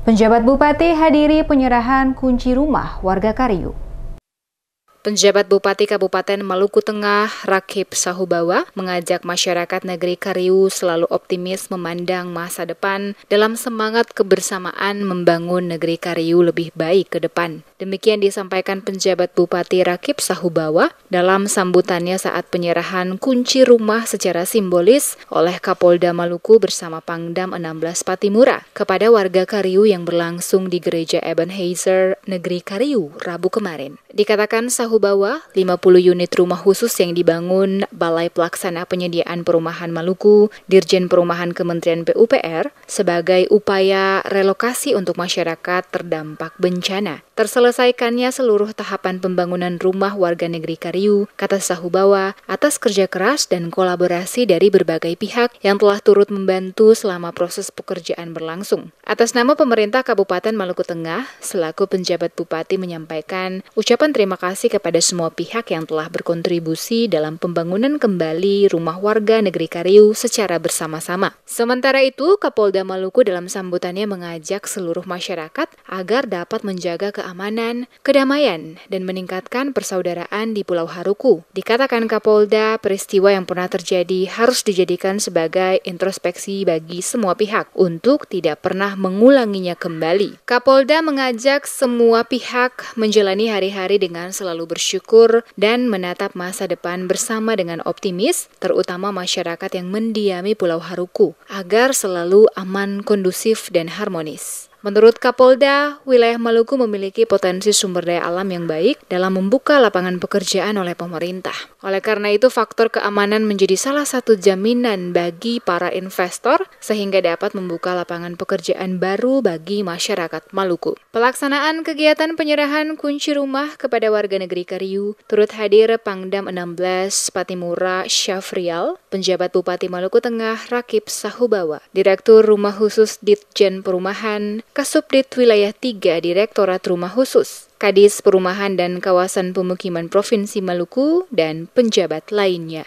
Penjabat Bupati hadiri penyerahan kunci rumah warga Kariu. Penjabat Bupati Kabupaten Maluku Tengah, Rakip Sahubawa, mengajak masyarakat negeri Kariu selalu optimis memandang masa depan dalam semangat kebersamaan membangun negeri Kariu lebih baik ke depan. Demikian disampaikan penjabat Bupati Rakip Sahubawa dalam sambutannya saat penyerahan kunci rumah secara simbolis oleh Kapolda Maluku bersama Pangdam 16 Patimura kepada warga Kariu yang berlangsung di Gereja Ebenezer Negeri Kariu Rabu kemarin. Dikatakan Sahubawa, 50 unit rumah khusus yang dibangun Balai Pelaksana Penyediaan Perumahan Maluku, Dirjen Perumahan Kementerian PUPR, sebagai upaya relokasi untuk masyarakat terdampak bencana. Terselesaikannya seluruh tahapan pembangunan rumah warga negeri Kariu, kata Sahubawa, atas kerja keras dan kolaborasi dari berbagai pihak yang telah turut membantu selama proses pekerjaan berlangsung. Atas nama pemerintah Kabupaten Maluku Tengah, selaku penjabat Bupati menyampaikan ucapan terima kasih kepada semua pihak yang telah berkontribusi dalam pembangunan kembali rumah warga negeri Kariu secara bersama-sama. Sementara itu, Kapolda Maluku dalam sambutannya mengajak seluruh masyarakat agar dapat menjaga keamanan, kedamaian, dan meningkatkan persaudaraan di Pulau Haruku. Dikatakan Kapolda, peristiwa yang pernah terjadi harus dijadikan sebagai introspeksi bagi semua pihak untuk tidak pernah mengulanginya kembali. Kapolda mengajak semua pihak menjalani hari-hari dengan selalu bersyukur dan menatap masa depan bersama dengan optimis, terutama masyarakat yang mendiami Pulau Haruku, agar selalu aman, kondusif, dan harmonis. Menurut Kapolda, wilayah Maluku memiliki potensi sumber daya alam yang baik dalam membuka lapangan pekerjaan oleh pemerintah. Oleh karena itu, faktor keamanan menjadi salah satu jaminan bagi para investor sehingga dapat membuka lapangan pekerjaan baru bagi masyarakat Maluku. Pelaksanaan kegiatan penyerahan kunci rumah kepada warga negeri Kariu turut hadir Pangdam 16 Patimura Syafrial, penjabat Bupati Maluku Tengah Rakip Sahubawa, Direktur Rumah Khusus Ditjen Perumahan, Kasubdit Wilayah 3 Direktorat Rumah Khusus, Kadis Perumahan dan Kawasan Pemukiman Provinsi Maluku, dan penjabat lainnya.